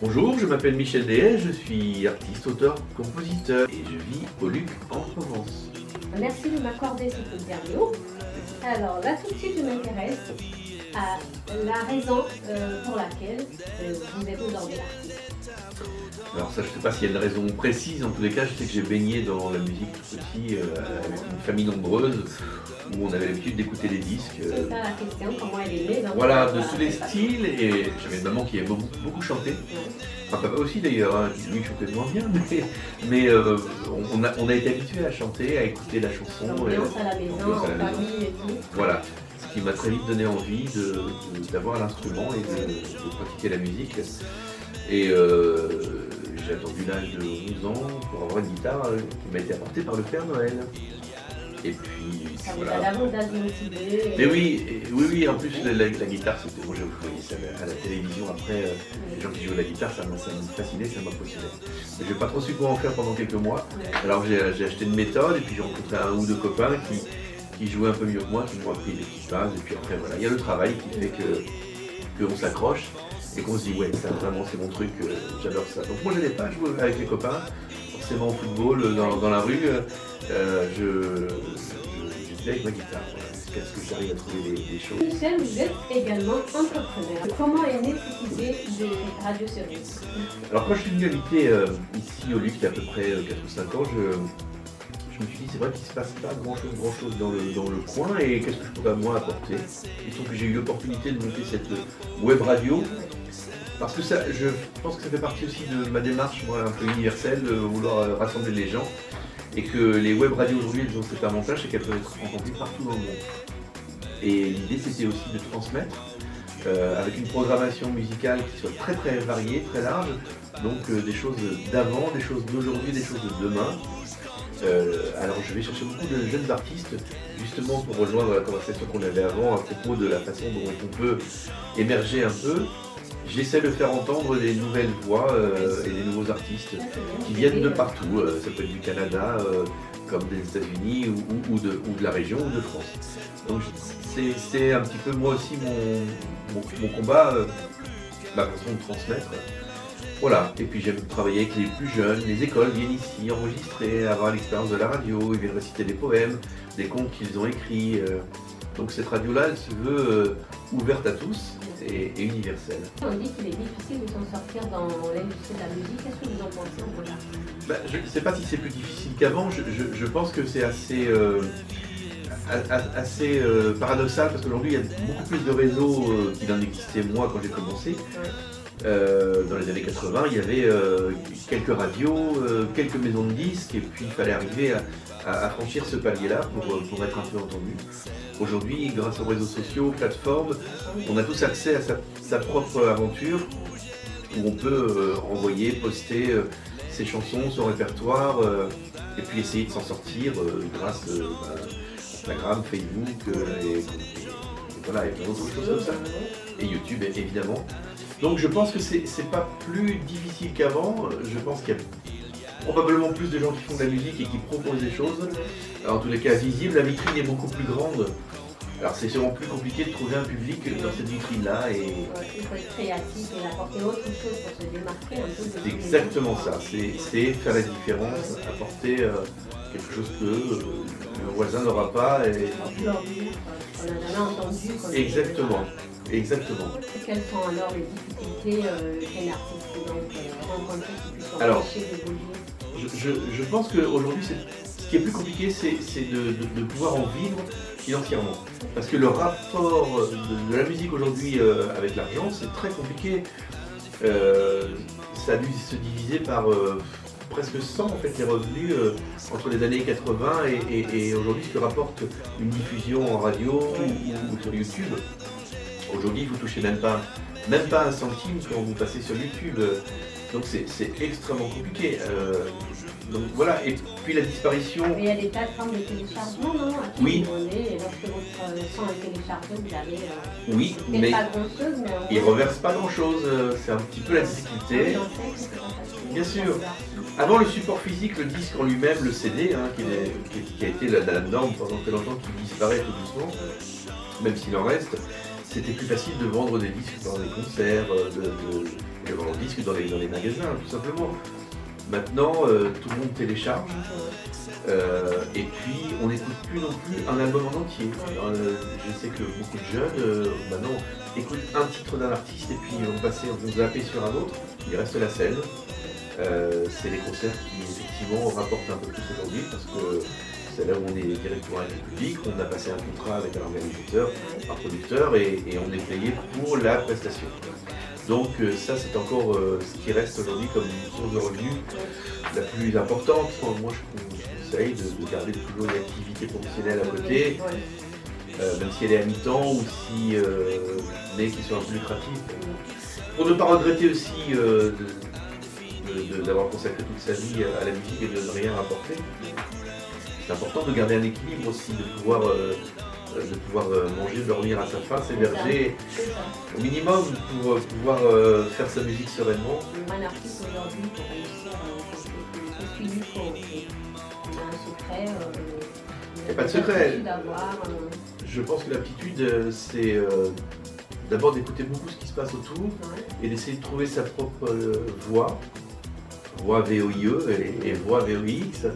Bonjour, je m'appelle Michel Dehaye, je suis artiste, auteur, compositeur et je vis au Luc en Provence. Merci de m'accorder cette interview. Alors là tout de suite je m'intéresse à la raison pour laquelle vous êtes aujourd'hui artiste. Alors ça, je ne sais pas s'il y a une raison précise, en tous les cas je sais que j'ai baigné dans la musique tout petit, avec une famille nombreuse, où on avait l'habitude d'écouter des disques. C'est ça la question, comment elle est née dans Voilà, de tous les styles, et j'avais une maman qui aimait beaucoup chanter. Enfin, papa aussi d'ailleurs, hein, qui lui chantait moins bien, mais on a été habitués à chanter, à écouter la chanson. L'ambiance à la maison, en famille et tout. Voilà, ce qui m'a très vite donné envie d'avoir l'instrument et de pratiquer la musique. Et j'ai attendu l'âge de 11 ans pour avoir une guitare qui m'a été apportée par le Père Noël. Et puis Ça vous voilà. a davantage motivé. Mais oui, en plus la guitare, c'était moi j'ai voyé ça à la télévision après, les gens qui jouaient la guitare, ça me fascinait, ça m'impressionnait. Mais j'ai pas trop su quoi en faire pendant quelques mois. Alors j'ai acheté une méthode et puis j'ai rencontré un ou deux copains qui jouaient un peu mieux que moi, qui m'ont appris les petites bases, et puis après voilà, il y a le travail qui fait qu'on s'accroche et qu'on se dit ouais, ça vraiment c'est mon truc, j'adore ça. Donc moi j'allais pas jouer avec les copains, forcément au football, dans la rue, j'étais avec ma guitare, voilà, jusqu'à ce que j'arrive à trouver des choses. Michel, vous êtes également entrepreneur. Comment est née cette idée de Radio Service? Alors quand je suis venu habiter ici au Luc, il y a à peu près 4 ou 5 ans, je me suis dit c'est vrai qu'il ne se passe pas grand chose dans le coin, et qu'est-ce que je pourrais moi apporter. Il se trouve que j'ai eu l'opportunité de monter cette web radio, parce que ça, je pense que ça fait partie aussi de ma démarche, moi, un peu universelle, de vouloir rassembler les gens, et que les web radios aujourd'hui, elles ont cet avantage, c'est qu'elles peuvent être entendues partout dans le monde. Et l'idée c'était aussi de transmettre, avec une programmation musicale qui soit très très variée, très large, donc des choses d'avant, des choses d'aujourd'hui, des choses de demain. Alors je vais chercher beaucoup de jeunes artistes, justement pour rejoindre la conversation qu'on avait avant à propos de la façon dont on peut émerger un peu. J'essaie de faire entendre des nouvelles voix et des nouveaux artistes qui viennent de partout. Ça peut être du Canada, comme des États-Unis, ou de la région, ou de France. Donc c'est un petit peu moi aussi mon combat, ma façon de transmettre. Voilà, et puis j'aime travailler avec les plus jeunes, les écoles viennent ici enregistrer, avoir l'expérience de la radio, ils viennent réciter des poèmes, des contes qu'ils ont écrits. Donc cette radio-là, elle se veut ouverte à tous et universelle. On dit qu'il est difficile de s'en sortir dans l'industrie de la musique, qu'est-ce que vous en pensez en tout cas? Je ne sais pas si c'est plus difficile qu'avant, je pense que c'est assez paradoxal, parce qu'aujourd'hui il y a beaucoup plus de réseaux qu'il en existait moi quand j'ai commencé. Dans les années 80, il y avait quelques radios, quelques maisons de disques, et puis il fallait arriver à franchir ce palier-là pour être un peu entendu. Aujourd'hui, grâce aux réseaux sociaux, plateformes, on a tous accès à sa propre aventure, où on peut envoyer, poster ses chansons, son répertoire, et puis essayer de s'en sortir grâce à Instagram, Facebook, et voilà, et plein d'autres choses comme ça. Et YouTube, évidemment. Donc je pense que c'est pas plus difficile qu'avant. Je pense qu'il y a probablement plus de gens qui font de la musique et qui proposent des choses. Alors, en tous les cas visibles, la vitrine est beaucoup plus grande. Alors c'est sûrement plus compliqué de trouver un public dans cette vitrine-là. Il faut être créatif et apporter autre chose pour se démarquer un peu. C'est exactement ça, c'est faire la différence, apporter quelque chose que le voisin n'aura pas. On a jamais entendu. Exactement. Quelles sont alors les difficultés qu'un artiste peut rencontrer qui puisse empêcher d'évoluer? Je pense qu'aujourd'hui, ce qui est plus compliqué, c'est de pouvoir en vivre financièrement. Parce que le rapport de la musique aujourd'hui avec l'argent, c'est très compliqué. Ça a dû se diviser par presque 100 en fait, les revenus entre les années 80 et aujourd'hui ce que rapporte une diffusion en radio ou sur YouTube. Aujourd'hui, vous ne touchez même pas un centime quand vous passez sur YouTube. Donc c'est extrêmement compliqué. Donc voilà, et puis la disparition... Mais il y a des plateformes de téléchargement, non? Oui. Et lorsque votre son est téléchargé, vous avez... Oui, mais pas grand-chose, mais... ils ne reversent pas grand-chose. C'est un petit peu la difficulté. Bien sûr. Avant le support physique, le disque en lui-même, le CD, hein, qui a été la norme pendant très longtemps, qui disparaît tout doucement, même s'il en reste. c'était plus facile de vendre des disques dans les concerts, de vendre des disques dans les magasins, tout simplement. Maintenant, tout le monde télécharge, et puis on n'écoute plus non plus un album en entier. Je sais que beaucoup de jeunes, maintenant, écoutent un titre d'un artiste et puis vont zapper sur un autre. Il reste la scène. C'est les concerts qui, effectivement, rapportent un peu plus aujourd'hui, parce que c'est là où on est directement avec le public, on a passé un contrat avec un organisateur, un producteur, et on est payé pour la prestation. Donc ça, c'est encore ce qui reste aujourd'hui comme une source de revenus la plus importante. Moi, je conseille de garder toujours une activité professionnelle à côté, même si elle est à mi-temps ou si mais qui soit un peu lucrative. Pour ne pas regretter aussi d'avoir consacré toute sa vie à la musique et de ne rien rapporter. C'est important de garder un équilibre aussi, de pouvoir manger, dormir à sa faim, s'héberger au minimum pour pouvoir faire sa musique sereinement. Un artiste aujourd'hui, pour réussir, c'est ce qu'il lui faut. Il a un secret. Il n'y a pas de secret. Je pense que l'aptitude, c'est d'abord d'écouter beaucoup ce qui se passe autour et d'essayer de trouver sa propre voix VOIE et voix VOIX,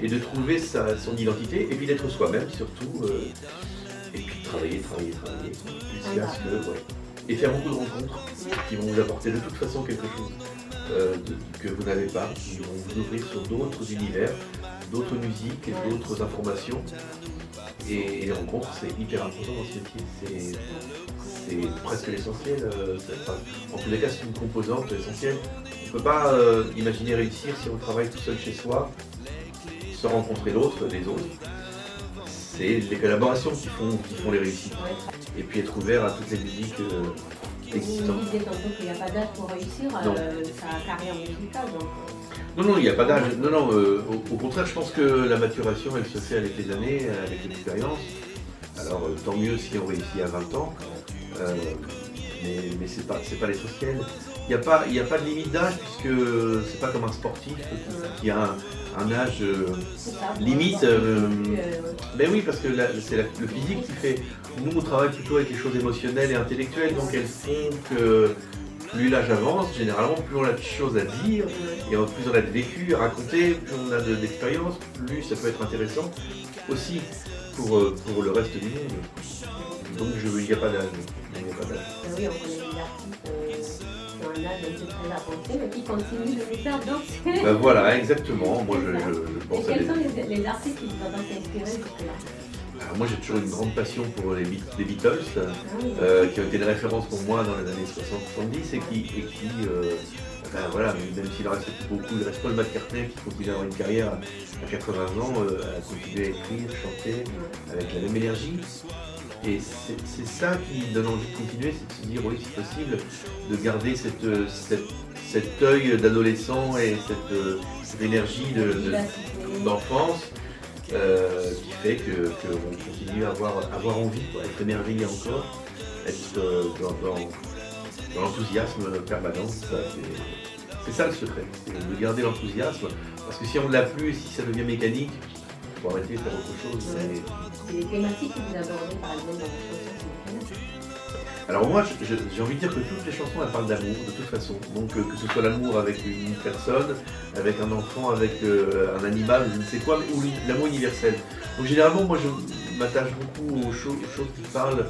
et de trouver son identité, et puis d'être soi-même surtout, et puis travailler, jusqu'à ce que, et faire beaucoup de rencontres qui vont vous apporter de toute façon quelque chose que vous n'avez pas, qui vont vous ouvrir sur d'autres univers, d'autres musiques et d'autres informations. Et les rencontres, c'est hyper important dans ce métier, c'est presque l'essentiel, en tous les cas c'est une composante essentielle. On ne peut pas imaginer réussir si on travaille tout seul chez soi, sans rencontrer les autres. C'est les collaborations qui font les réussites. Et puis être ouvert à toutes les musiques existantes. Vous disiez tantôt qu'il n'y a pas d'âge pour réussir sa carrière musicale. Non, il n'y a pas d'âge. Non, au contraire, je pense que la maturation, elle se fait avec les années, avec l'expérience. Alors tant mieux si on réussit à 20 ans, mais c'est pas l'essentiel. Il n'y a pas de limite d'âge, puisque c'est pas comme un sportif qui a un âge limite. Mais oui, parce que c'est le physique qui fait. Nous, on travaille plutôt avec les choses émotionnelles et intellectuelles, donc elles font que plus l'âge avance, généralement, plus on a de choses à dire, et plus on a de vécu à raconter, plus on a d'expérience, plus ça peut être intéressant aussi pour le reste du monde. Donc il n'y a pas d'âge. Oui, on connaît des artistes qui ont un âge un peu très avancé, mais qui continuent de nous faire danser. Ben voilà, exactement. Moi, je pense et quels sont les artistes qui vous ont inspiré jusque-là? Alors moi, j'ai toujours une grande passion pour les Beatles, qui ont été des références pour moi dans les années 60-70 et qui voilà, même s'il en reste beaucoup, il reste Paul McCartney qui continue à avoir une carrière à 80 ans, à continuer à écrire, chanter avec la même énergie. Et c'est ça qui donne envie de continuer, c'est de se dire oui, c'est possible de garder cet œil d'adolescent et cette énergie d'enfance qui fait qu'on continue à avoir envie, être émerveillé encore, être dans l'enthousiasme permanent. C'est ça le secret, c'est de garder l'enthousiasme, parce que si on ne l'a plus, si ça devient mécanique, il faut arrêter de faire autre chose. Les thématiques que vous abordez par exemple dans vos chansons, alors moi, j'ai envie de dire que toutes les chansons, elles parlent d'amour, de toute façon. Donc que ce soit l'amour avec une personne, avec un enfant, avec un animal, je ne sais quoi, ou l'amour universel. Donc généralement, moi, je m'attache beaucoup aux choses qui parlent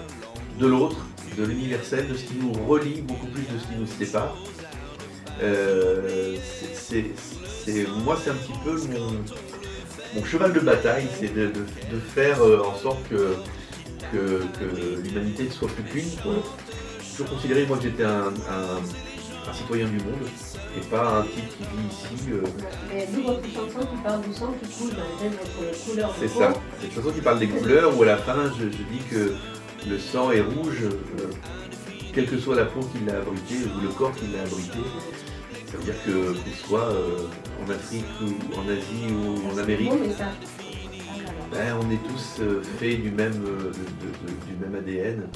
de l'autre, de l'universel, de ce qui nous relie beaucoup plus de ce qui nous sépare. Moi, c'est un petit peu mon cheval de bataille, c'est de faire en sorte que l'humanité soit plus qu'une. J'ai toujours considéré moi que j'étais un citoyen du monde et pas un type qui vit ici. Mais d'où votre chanson qui parle du sang qui coule dans votre couleur. C'est ça, c'est une chanson qui parle des couleurs où à la fin je dis que le sang est rouge, quelle que soit la peau qui l'a abrité ou le corps qui l'a abrité. Ça veut dire qu'on soit en Afrique ou en Asie ou en Amérique, on est tous faits du même ADN,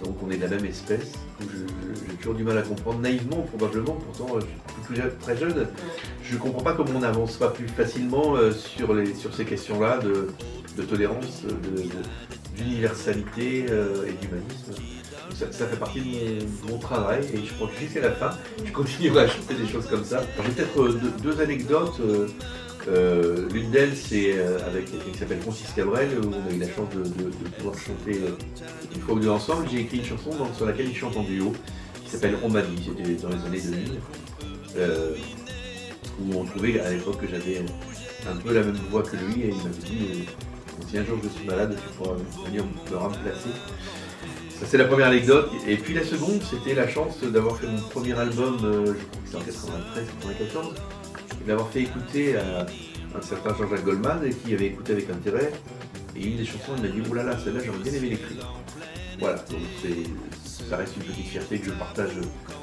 donc on est de la même espèce. J'ai toujours du mal à comprendre, naïvement probablement, pourtant je suis très jeune, je ne comprends pas comment on n'avance pas plus facilement sur ces questions-là de tolérance, d'universalité et d'humanisme. ça fait partie de mon travail et je crois que jusqu'à la fin, je continuerai à chanter des choses comme ça. J'ai peut-être deux anecdotes. L'une d'elles, c'est avec quelqu'un qui s'appelle Francis Cabrel, où on a eu la chance de pouvoir chanter une fois ou deux ensemble. J'ai écrit une chanson sur laquelle il chante en duo, qui s'appelle On m'a dit, c'était dans les années 2000, où on trouvait à l'époque que j'avais un peu la même voix que lui, et il m'avait dit si un jour je suis malade, tu pourras venir me remplacer. Ça, c'est la première anecdote. Et puis la seconde, c'était la chance d'avoir fait mon premier album, je crois que c'était en 93-94, et d'avoir fait écouter à un certain Jean-Jacques Goldman, qui avait écouté avec intérêt. Et une des chansons, il m'a dit oh là là, celle-là, j'aurais bien aimé l'écrire. Voilà, donc ça reste une petite fierté que je partage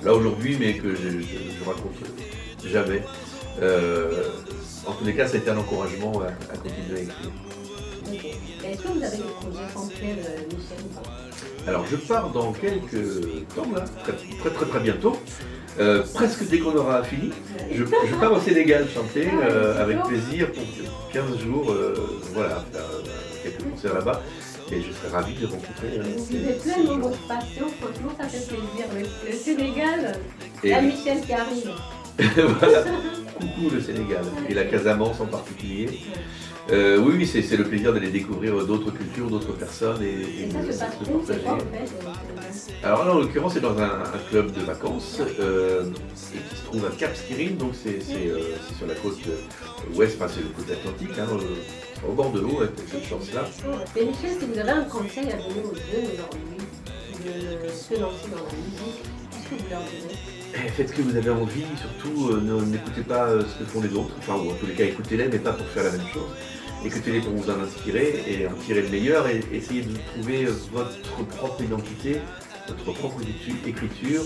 là aujourd'hui, mais que je raconte jamais. En tous les cas, ça a été un encouragement à continuer à écrire. Okay. Est-ce que vous avez des projets ponctuels, Michel, ou pas? Alors, je pars dans quelques temps, là, très bientôt. Presque dès qu'on aura fini, je pars au Sénégal chanter avec plaisir pour 15 jours, voilà, faire quelques concerts là-bas. Et je serais ravi de rencontrer. Vous êtes plein de votre passion, franchement ça fait plaisir. Le Sénégal, la Michel qui arrive. Voilà, coucou le Sénégal, et la Casamance en particulier. Oui, c'est le plaisir d'aller découvrir d'autres cultures, d'autres personnes et ça se passe de partager. Quoi, en fait, alors là, en l'occurrence, c'est dans un club de vacances et qui se trouve à Cap Skirring, donc c'est sur la côte ouest, enfin c'est le côté atlantique, hein, au bord de l'eau, avec cette chance-là. Mais Michel, si vous avez un conseil à donner aux jeunes aujourd'hui de se lancer dans la musique, qu'est-ce que vous leur direz? Faites ce que vous avez envie, surtout n'écoutez pas ce que font les autres, enfin ou en tous les cas écoutez-les, mais pas pour faire la même chose. Écoutez-les pour vous en inspirer et en tirer le meilleur et essayez de trouver votre propre identité, votre propre écriture,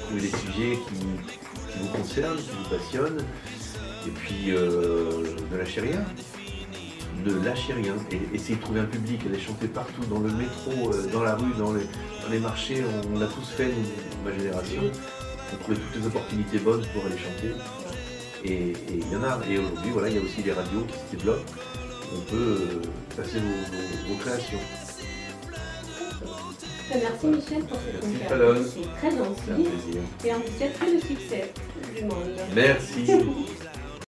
trouver des sujets qui vous concernent, qui vous passionnent, et puis ne lâchez rien. Ne lâchez rien et essayez de trouver un public, allez chanter partout, dans le métro, dans la rue, dans les marchés, on l'a tous fait, ma génération. On trouvait toutes les opportunités bonnes pour aller chanter. Et il y en a. Et aujourd'hui, voilà, il y a aussi les radios qui se développent. On peut passer vos créations. Merci Michel pour cette interview. C'est très gentil. C'est un plaisir. Et on vous souhaite tout le succès du monde. Merci.